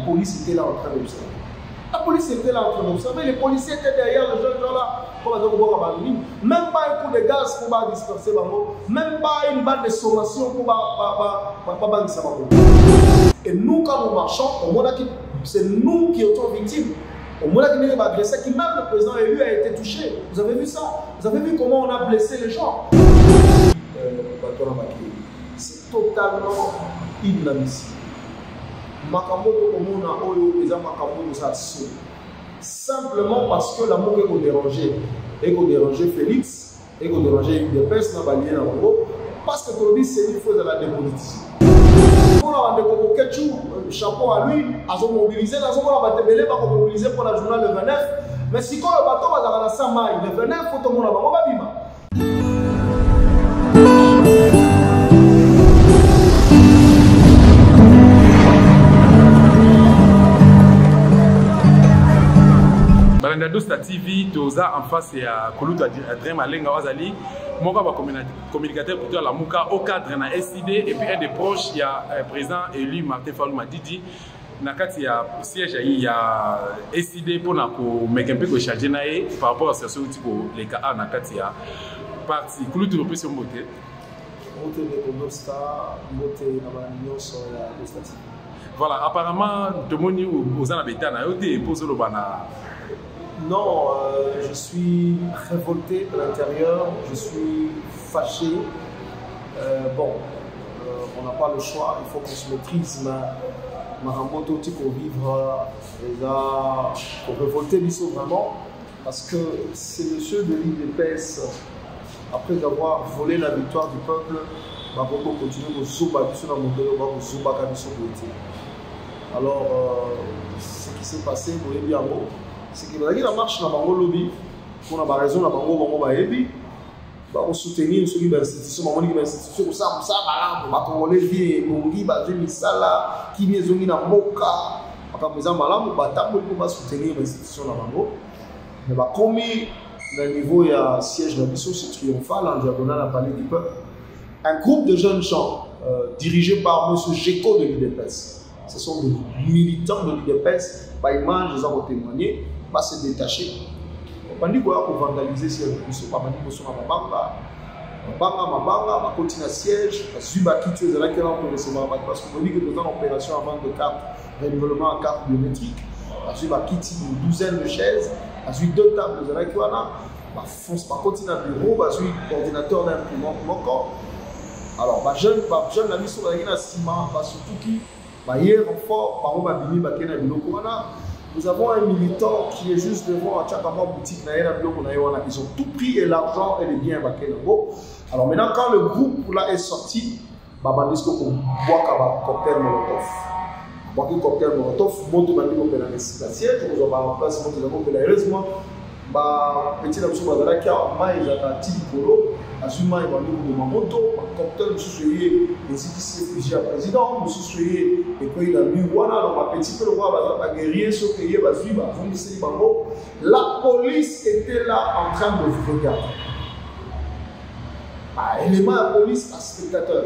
police était là en train d'observer. La police était là en train d'observer, les policiers étaient derrière les jeunes gens là. Même pas un coup de gaz pour disperser, même pas une balle de sommation pour et nous, quand nous marchons, c'est nous qui étions victimes. Au moment où il a agressé, qui même le président élu a été touché. Vous avez vu ça? Vous avez vu comment on a blessé les gens? C'est totalement inadmissible. Simplement parce que l'amour est dérangé. Et qu'on dérangeait Félix, et qu'on dérangeait UDPS, parce que pour lui, c'est une fois de la dépolitisation. On a un chapeau à lui, à se mobiliser, à mobiliser pour la journée le 29. Mais si quand le bateau va dans la Samaï, le 29, il faut tout le monde va. Dosta TV, Toza en face et à Kolutu Adrien Malenga Wazali, mon communicateur plutôt à la Mouka au cadre d'un SID et puis un des proches, il y a un président élu Martin Fayulu Madidi. Nakati ya siège il y a SID pour mettre un peu de charge par rapport à ce type les cas Nakati ya parti Kolutu repris son beauté. Voilà, apparemment, de mon niveau, aux Anabétana, vous posez le banana. Non, je suis révolté de l'intérieur, je suis fâché. On n'a pas le choix, il faut qu'on se maîtrise. Mais Maramboto, pour vivre, pour révolter l'ISO vraiment, parce que c'est monsieur de l'IDPS, après avoir volé la victoire du peuple, Maramboto continue de zouba, alors, ce qui s'est passé, vous voyez bien, c'est que la marche dans le lobby, pour la raison, on soutenir ceux qui institution, pour ça, Congolais vie, Bongi, Misala, qui vient de la Moka, on va soutenir l'institution dans le mais comme le niveau il y a siège de la mission, c'est triomphal, en diagonale à Palais du Peuple. Un groupe de jeunes gens dirigés par M. Géco de l'IDPS. Ce sont des militants de l'IDPS, par image, ils ont témoigné. Va se détacher. On va dire qu'on va vandaliser si on ne pas dire qu'on va continuer à siège, parce qu'on parce qu'on dit que nous avons une opération à vente de cartes, renouvellement à carte biométrique, parce qu'on va quitter une douzaine de chaises, parce qu'on a deux tables, on va continuer à bureau, parce qu'on a un ordinateur d'imprimante encore. Alors, jeune la mission de la ciment, surtout qui, hier, fort, par exemple, nous avons un militant qui est juste devant à chaque boutique, ils ont tout pris et l'argent et les biens. Alors maintenant, quand le groupe là est sorti, on boit un cocktail Molotov. Boire un cocktail Molotov, monte la siège, on va en place, heureusement, petit la personne qui a ils ont petit polo, assumant ils vont nous de moto, cocktail nous soyez les citoyens plusieurs présidents, nous soyez et puis il a mis voilà donc petit peu le roi va guerrier ce que il va suivre, la police était là en train de vous regarder. Élément la police à spectateur.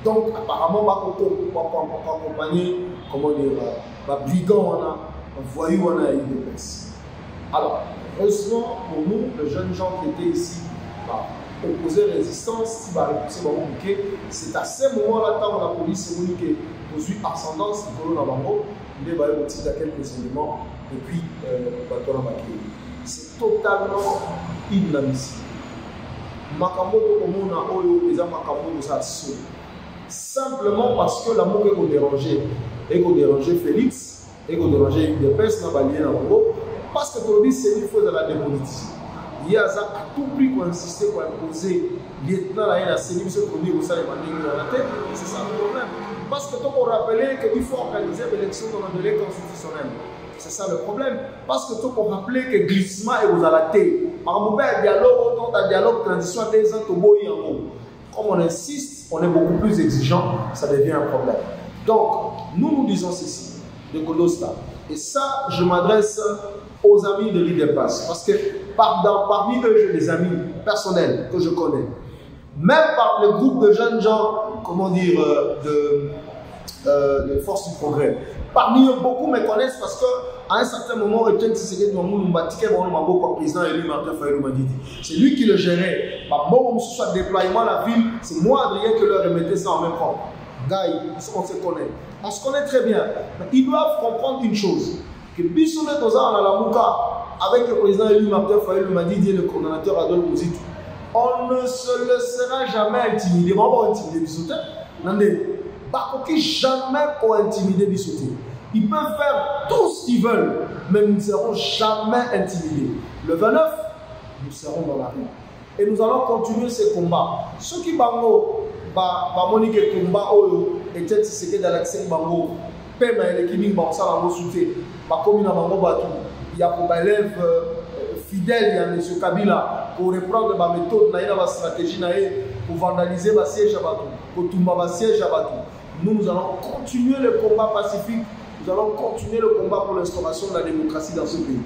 Donc apparemment pas accompagner comment dire brigand voyou on a UDPS. Alors, heureusement pour nous, les jeunes gens qui étaient ici, opposer résistance, c'est à ce moment-là, quand la police est venue qui a eu ascendance, il y a quelques éléments, et puis, c'est totalement inadmissible. Simplement parce que l'amour est dérangé Félix, et qu'on dérangeait UDPS, parce que pour lui, c'est une fois de la dépolitisation. Il y a à tout prix qu'on insistait pour imposer lieutenant la CENI, ce qu'on dit au sein de la tête, c'est ça le problème. Parce que on rappelait qu'il faut organiser l'élection dans un délai constitutionnel. C'est ça le problème. Parce que on rappelait que glissement est aux alatés. Par exemple, un dialogue, autant un dialogue transition à des ans, comme on insiste, on est beaucoup plus exigeant, ça devient un problème. Donc, nous disons ceci, de Godosta. Et ça, je m'adresse aux amis de l'IDPS, parce que parmi eux, j'ai des amis personnels que je connais. Même par le groupe de jeunes gens, comment dire, les forces du progrès. Parmi eux, beaucoup me connaissent parce qu'à un certain moment, Etienne Tshisekedi président élu Martin Fayulu Madidi. C'est lui qui le gérait. Soit déploiement la ville, c'est moi, Adrien, qui leur remettais ça en même temps. Gars, on se connaît. On se connaît très bien. Mais ils doivent comprendre une chose. Que Bissounet Toza en Alamuka, avec le président élu Martin Fayulu Madidi et le coordonnateur Adolphe Mouzitou, on ne se laissera jamais intimider. On va intimider Bissounet. Par contre, jamais pour intimider Bissounet. Ils peuvent faire tout ce qu'ils veulent, mais nous ne serons jamais intimidés. Le 29, nous serons dans la rue. Et nous allons continuer ces combats. Ceux qui bango, Monique combat, et peut-être c'est que dans l'accès bango, Pema et l'équipe bango, ça va soutien. Comme il y a pour élèves fidèles, il y a M. Kabila, pour reprendre ma méthode, ma stratégie, pour vandaliser ma siège à Batou, pour tomber ma siège à Batou. Nous allons continuer le combat pacifique. Nous allons continuer le combat pour l'instauration de la démocratie dans ce pays.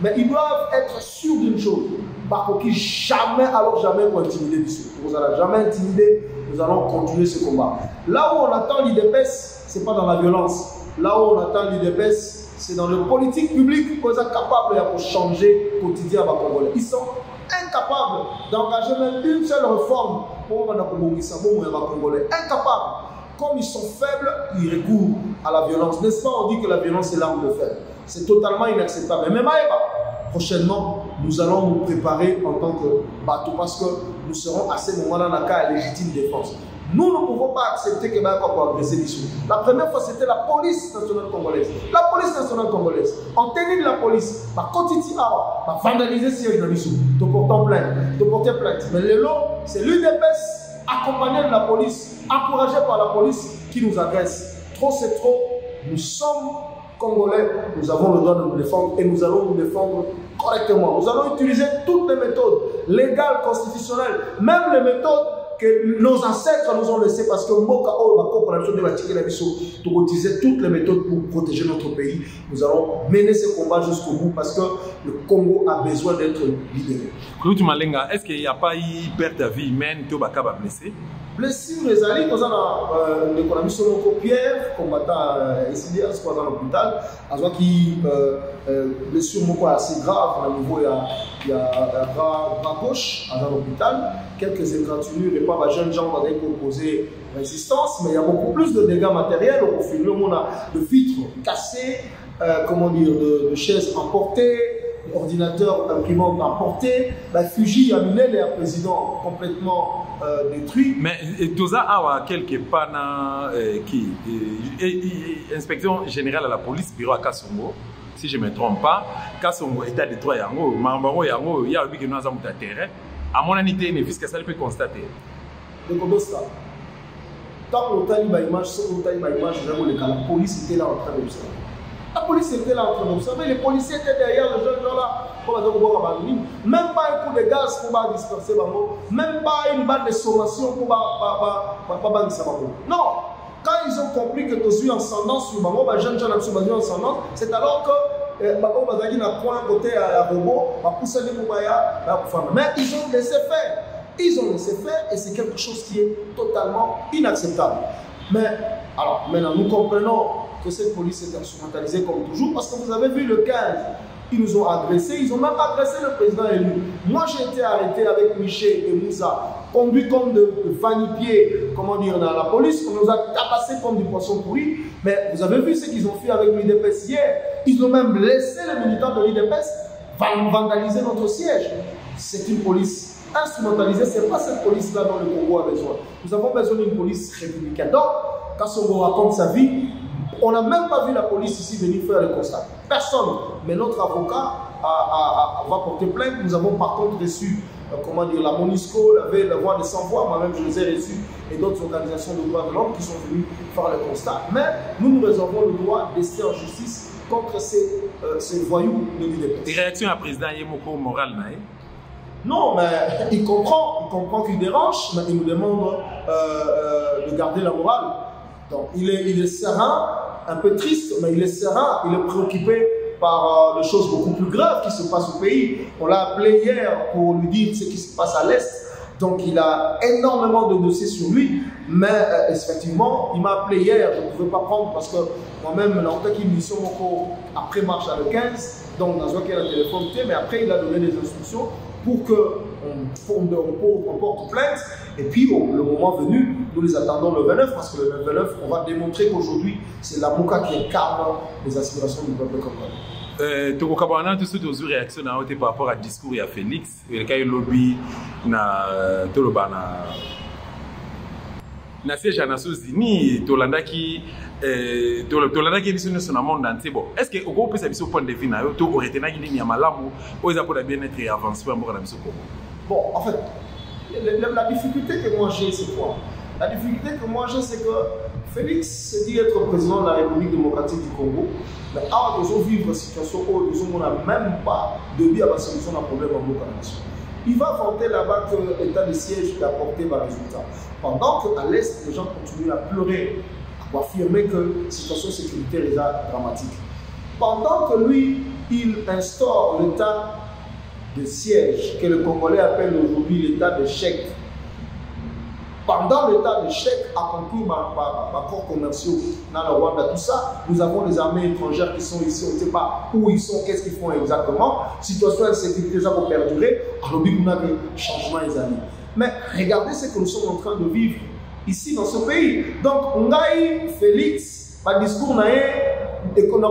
Mais ils doivent être sûrs d'une chose. Par contre, jamais, alors jamais pour intimider Bissou. Nous allons jamais intimider. Nous allons continuer ce combat. Là où on attend l'IDPS, ce n'est pas dans la violence. Là où on attend l'IDPS, c'est dans le politique public qu'on est capable de changer le quotidien à Congolais. Ils sont incapables d'engager même une seule réforme pour les Congolais. Incapables. Comme ils sont faibles, ils recourent à la violence. N'est-ce pas, on dit que la violence est l'arme de fer. C'est totalement inacceptable. Mais même prochainement, nous allons nous préparer en tant que bateau parce que nous serons à ce moment-là dans le cas à légitime défense. Nous ne pouvons pas accepter que Baïba soit agressé d'ici. La première fois, c'était la police nationale congolaise. La police nationale congolaise, en tenue de la police, va continuer à vandaliser le siège de l'issue, de porter plainte. Mais le lot, c'est l'UDPS accompagné de la police, encouragé par la police qui nous agresse. Trop, c'est trop. Nous sommes Congolais, nous avons le droit de nous défendre et nous allons nous défendre correctement. Nous allons utiliser toutes les méthodes légales, constitutionnelles, même les méthodes que nos ancêtres nous ont laissées parce que Mboka pour utiliser toutes les méthodes pour protéger notre pays. Nous allons mener ce combat jusqu'au bout parce que le Congo a besoin d'être libéré. Claude Malenga, est-ce qu'il n'y a pas eu perte de vie humaine, Tobaka va blesser? Blessure, les alliés, nous avons l'économie sur notre Pierre, combattant ici, à l'hôpital, à ce qui blessure assez grave, à niveau il y a bras gauche à l'hôpital, quelques égratignures et pas de jeunes gens pour poser résistance, mais il y a beaucoup plus de dégâts matériels. Au final, on a de vitres cassées, comment dire, de chaises emportées, ordinateur imprimante emporté, Fuji a mené le président complètement détruit. Mais Toza a quelque part qui inspection générale à la police bureau à Kassongo, si je ne me trompe pas, Kassongo est à détruire yango, Mambango yango, il y a eu que nous avons terrain. À mon anité, ne puisque ça peut constater. De Kodosta. Tant que la police était là en train d'observer. La police était là en train d'observer, les policiers étaient derrière les jeunes gens là. Même pas un coup de gaz pour disperser, même pas une balle de sommation pour non, quand ils ont compris que tu suis en ascendant sur les jeunes gens qui sont en ascendant, c'est alors que mais ils ont laissé faire. Ils ont laissé faire et c'est quelque chose qui est totalement inacceptable. Mais alors maintenant nous comprenons que cette police est instrumentalisée comme toujours parce que vous avez vu le 15, ils nous ont agressés, ils ont même agressé le président élu. Moi j'ai été arrêté avec Michel et Moussa, conduit comme de vanipier, comment dire, dans la police, on nous a tabassé comme du poisson pourri. Mais vous avez vu ce qu'ils ont fait avec l'IDPS hier. Ils ont même laissé les militants de l'IDPS vandaliser notre siège. C'est une police instrumentalisée, ce n'est pas cette police-là dont le Congo a besoin. Nous avons besoin d'une police républicaine. Donc, quand on raconte sa vie, on n'a même pas vu la police ici venir faire le constat. Personne. Mais notre avocat va porter plainte. Nous avons par contre reçu, comment dire, la MONUSCO, la Voix des Sans-Voix, moi-même je les ai reçus, et d'autres organisations de droits de l'homme qui sont venues faire le constat. Mais nous réservons le droit d'ester en justice contre ces voyous de l'IDPS. Réaction à président Yemoko Moral Naé? Non, mais il comprend qu'il dérange, mais il nous demande de garder la morale. Donc il est serein, un peu triste, mais il est serein, il est préoccupé par des choses beaucoup plus graves qui se passent au pays. On l'a appelé hier pour lui dire ce qui se passe à l'Est. Donc il a énormément de dossiers sur lui, mais effectivement, il m'a appelé hier, je ne pouvais pas prendre parce que moi-même, dans une mission après marche à le 15, donc dans un cas, il a téléphone, mais après il a donné des instructions pour qu'on porte plainte. Et puis, le moment venu, nous les attendons le 29, parce que le 29, on va démontrer qu'aujourd'hui, c'est la Mouka qui incarne les aspirations du peuple congolais. Tu as une réaction par rapport au discours de Félix, il y a un lobby na siège à Nations Unies, Tolandaki est sur le monde entier. Est-ce que vous pouvez savoir point de vue, tu aurais été dans Malamu, ou ils ont bien-être avancé pour le Congo? Bon, en fait, la difficulté que moi j'ai, c'est quoi? La difficulté que moi j'ai, c'est que Félix se dit être président de la République démocratique du Congo, mais avant de vivre une situation où nous n'avons même pas de vie à la solution d'un problème en Nation. Il va vanter là-bas que l'état de siège a apporté des résultats. Pendant qu'à l'Est, les gens continuent à pleurer, à affirmer que la situation sécuritaire est dramatique. Pendant que lui, il instaure l'état de siège, que le Congolais appelle aujourd'hui l'état de chèque. Pendant l'état de chèque, accompli par corps commerciaux dans le Rwanda, tout ça, nous avons des armées étrangères qui sont ici, on ne sait pas où ils sont, qu'est-ce qu'ils font exactement. Situation de sécurité, ça va perdurer, alors on a des changements les amis. Mais regardez ce que nous sommes en train de vivre ici dans ce pays. Donc, on a eu Félix, par discours, et qu'on a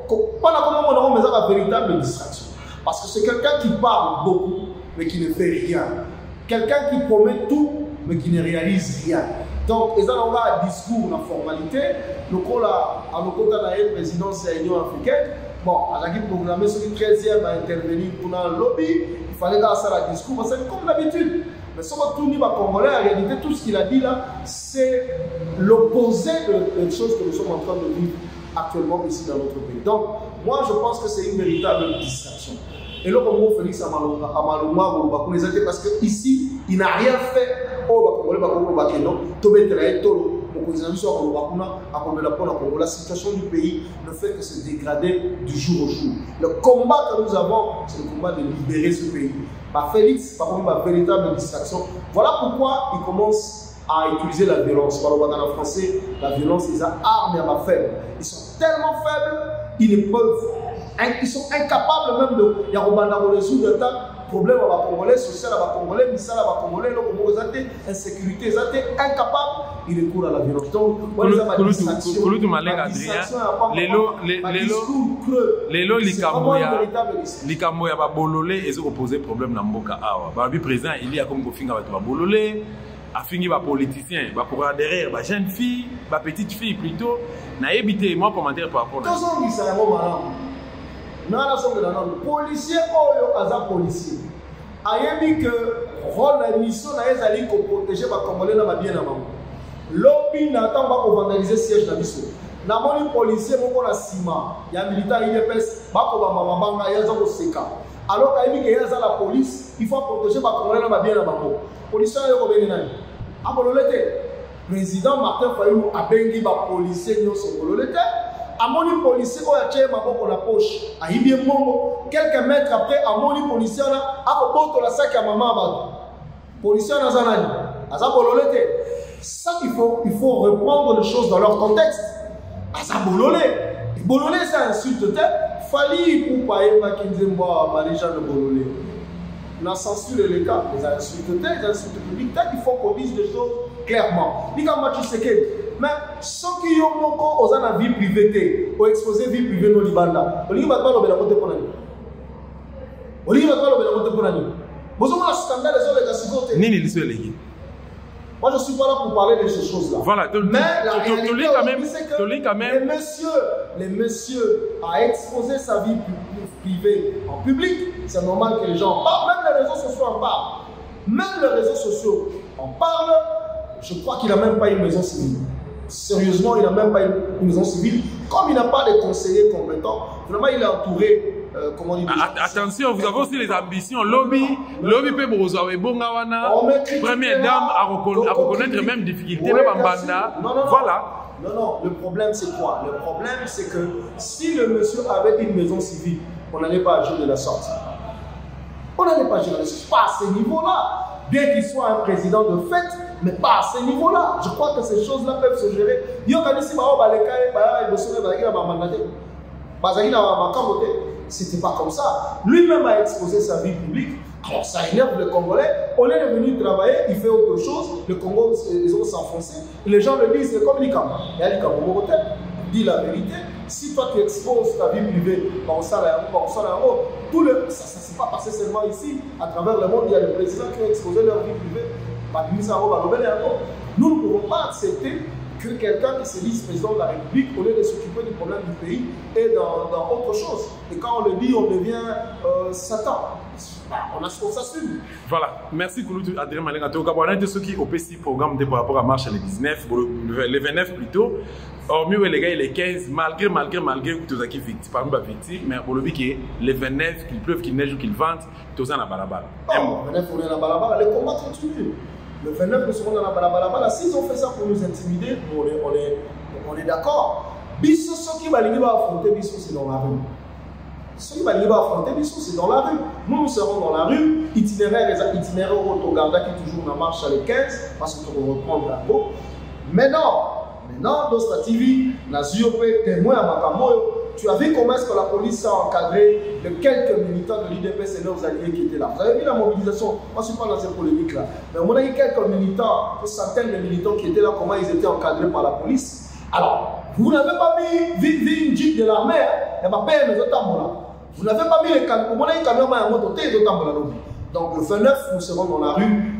comme une véritable distraction. Parce que c'est quelqu'un qui parle beaucoup, mais qui ne fait rien. Quelqu'un qui promet tout, mais qui ne réalise rien. Donc, ils ont un discours, une formalité. Nous avons la présidence de l'Union africaine. Bon, à la programmée sur le 13e à intervenir pour le lobby, il fallait faire un discours, parce que comme d'habitude. Mais si on tourne à Congolais, en réalité, tout ce qu'il a dit là, c'est l'opposé des choses que nous sommes en train de vivre actuellement ici dans notre pays. Donc, moi, je pense que c'est une véritable distraction. Et là, comme Félix Amaluma, parce qu'ici, il n'a rien fait. La situation du pays ne fait que se dégrader du jour au jour. Le combat que nous avons, c'est le combat de libérer ce pays. Félix, par contre, ma véritable distraction. Voilà pourquoi il commence à utiliser la violence. En français, la violence, ils ont armes à ma faible. Ils sont tellement faibles, ils sont incapables même de. Il y a résoudre le problème à la Congolais, social à la Congolais, misal à la Congolais, insécurité, ils étaient incapables, ils recourent à la violence. Donc, on les a ma distraction. Lelo likambo ya babolole ezo poser problème na mboka awa. Ba bi président il y a comme kofinga bato babolole, afingi ba politicien, ba courir derrière ba jeune fille, ba petite fille plutôt. Na ebité moi commentaire par rapport à ça. Le policier ou policier a dit que la mission est de protéger les Congolais dans bien. Lobby n'attend pas pour vandaliser le siège de la mission. Les policiers sont en ciment. Il y a des militants qui sont en seka. Alors qu'il y a la police, il faut protéger les Congolais dans bien. Les policiers sont le président Martin Fayou a bengi les policiers qui sont Amoni policier qui a tiré ma boque la poche, a bien mongo. Quelques mètres après, Amoni policier a boto la sac à maman. Policier n'a zanani, asa bololete. Ça il faut reprendre les choses dans leur contexte. Asa bololé, bololé c'est insulte tête. Fali pour payer ma kinzembo maléja de bololé. La censure les cas, les insultes tête, les insultes publiques. Il faut qu'on dise des choses clairement. Ni comme tu sais que. Mais ceux qui ont la vie privée, ou exposé vie privée dans le Libanda, on ne va pas le côté pour nous. On ne va pas le côté pour nous. Vous avez un scandale de la sécurité. Moi, je ne suis pas là pour parler de ces choses-là. Voilà, mais la réalité, c'est que les messieurs a exposé sa vie privée en public. C'est normal que les gens en parlent. Même les réseaux sociaux en parlent. Même les réseaux sociaux en parlent. Je crois qu'il n'a même pas une maison civile. Sérieusement, il n'a même pas une maison civile. Comme il n'a pas de conseillers compétents, vraiment, il est entouré. Comment dire, attention, vous avez aussi les ambitions. Lobby peut vous avoir première dame à reconnaître même difficulté. Voilà. Non, le problème c'est quoi? Le problème c'est que si le monsieur avait une maison civile, on n'allait pas agir de la sorte. On n'allait pas agir de la sorte. Pas à ce niveau-là. bien qu'il soit un président de fait, mais pas à ce niveau-là. Je crois que ces choses-là peuvent se gérer. C'était pas comme ça. Lui-même a exposé sa vie publique. Alors ça énerve les Congolais. On est venu travailler, il fait autre chose. Le Congo, ils ont s'enfoncé. Les gens le disent, c'est comme l'ICAM. Il dit la vérité. Si toi tu exposes ta vie privée, ça ne s'est pas passé seulement ici. À travers le monde, il y a des présidents qui ont exposé leur vie privée. Nous ne pouvons pas accepter que quelqu'un qui se dise président de la République, au lieu de s'occuper du problème du pays, est dans autre chose. Et quand on le dit, on devient Satan. On s'assume. Voilà. Merci Kouloutou Adrien Malenga. On a été ceux qui ont fait programme par rapport à marche le 19, le 29 plutôt. Or, mieux les gars, les 15, malgré tous ceux qui victimes, parmi les victimes, mais pour le dit que les 29, qu'il pleuve, qu'il neige ou qu'il vente, tout ça dans la balabala. Non, le 29, on est dans la balabala, les combats continuent. Le 29, nous serons dans la balabala. S'ils ont fait ça pour nous intimider, on est d'accord. Bisso, ceux qui vont affronter Bisso, c'est dans la rue. Ceux qui vont affronter Bisso, c'est dans la rue. Nous serons dans la rue. Itinéraire Autogarda qui est toujours en marche à les 15, parce qu'on va reprendre la peau. Maintenant, Dosta TV, témoin à Makamoyo, tu as vu comment est-ce que la police a encadré de quelques militants de l'IDPS et leurs alliés qui étaient là. Vous avez vu la mobilisation? Moi, je ne suis pas dans cette polémique-là. Mais on a eu quelques militants, une centaine de militants qui étaient là, comment ils étaient encadrés par la police. Alors, vous n'avez pas mis une jeep de l'armée, et ma père les autres. Vous n'avez pas mis les camions, on a eu camions à moto, les autres. Donc, le 29, nous serons dans la rue.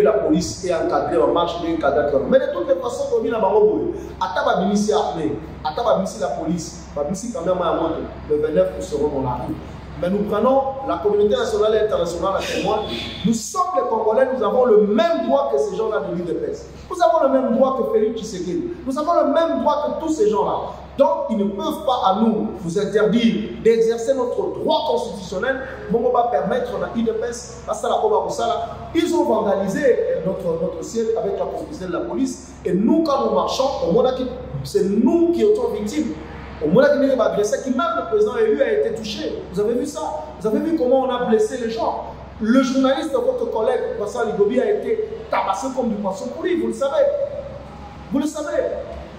La police est encadrée en marche, mais de toutes les façons, on vient à Marobo. Ataba Binissi armée, Ataba Binissi la police, Binissi quand même à moto. Le 29, nous serons dans la rue. Mais nous prenons la communauté nationale et internationale à témoin. Nous sommes les Congolais, nous avons le même droit que ces gens-là de l'UDPS. Nous avons le même droit que Félix Tshisekedi. Nous avons le même droit que tous ces gens-là. Donc, ils ne peuvent pas à nous vous interdire d'exercer notre droit constitutionnel. On va permettre à l'UDPS, ils ont vandalisé notre siège avec la complicité de la police. Et nous, quand nous marchons, c'est nous qui sommes victimes. Au moment où il a agressé, même le président élu a été touché. Vous avez vu ça? Vous avez vu comment on a blessé les gens? Le journaliste, votre collègue, Vincent Ligobi, a été tabassé comme du poisson pourri. Vous le savez. Vous le savez.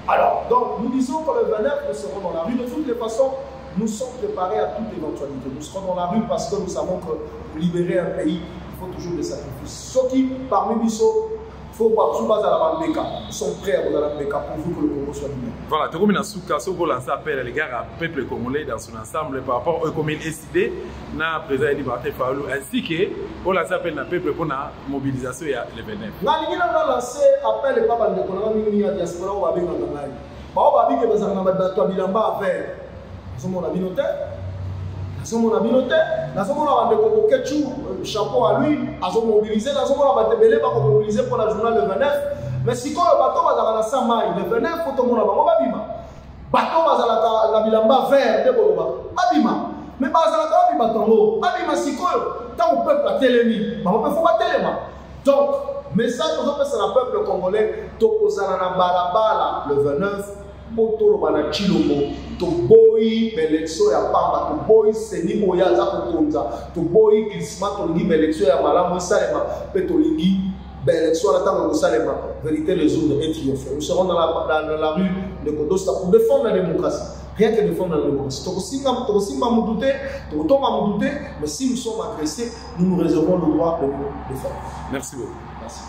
Alors, donc, nous disons que le 29, nous serons dans la rue. De toutes les façons, nous sommes préparés à toute éventualité. Nous serons dans la rue parce que nous savons que pour libérer un pays, il faut toujours des sacrifices. Ceux qui, parmi nous, il faut pas tout base à la Bambeka. Ils sont prêts à vous à la Bambeka pour vous que le Congo soit libéré. Voilà, tout comme dans ce cas, vous lancez appel à l'égard à peuple congolais dans son ensemble par rapport aux communes SID, na président Eli Martin Fayulu, ainsi que vous lancez appel à peuple pour la mobilisation et le 29. Nous avons lancé appel à papa de l'économie de la diaspora au Babé Nangangai. Bao Babi qui est dans un bilamba à faire. Nous sommes en abinoté. Nous sommes en abinoté. Nous sommes en abinoté. Chapeau à lui. Nous sommes mobilisés. Nous sommes en abinoté pour mobiliser pour la journée le 29. Mais si quand le bateau va dans la Samaï, le 29, il faut tout le monde babima. Bateau va dans la bilamba vert de Boloba. Babima. Mais pas dans la bateau. Babima si quand tant au peuple a télémi. Mais on peut pas téléma. Donc, message aux autres, c'est le peuple congolais. Tokozana na balabala le 29. Poto bana chilombo to boy élection ya pamba to boy seni oya za kotonza to boy glissement to lingi élection ya malamu salema pe to lingi élection la tango ko salema vérité les jours de triomphe. Nous serons dans la rue de Kodosta pour défendre la démocratie. Rien que défendre la démocratie. Tokosimba mudute, tokotonga mudute, mais si nous sommes agressés, nous nous réservons le droit de nous défendre. Merci beaucoup. Merci.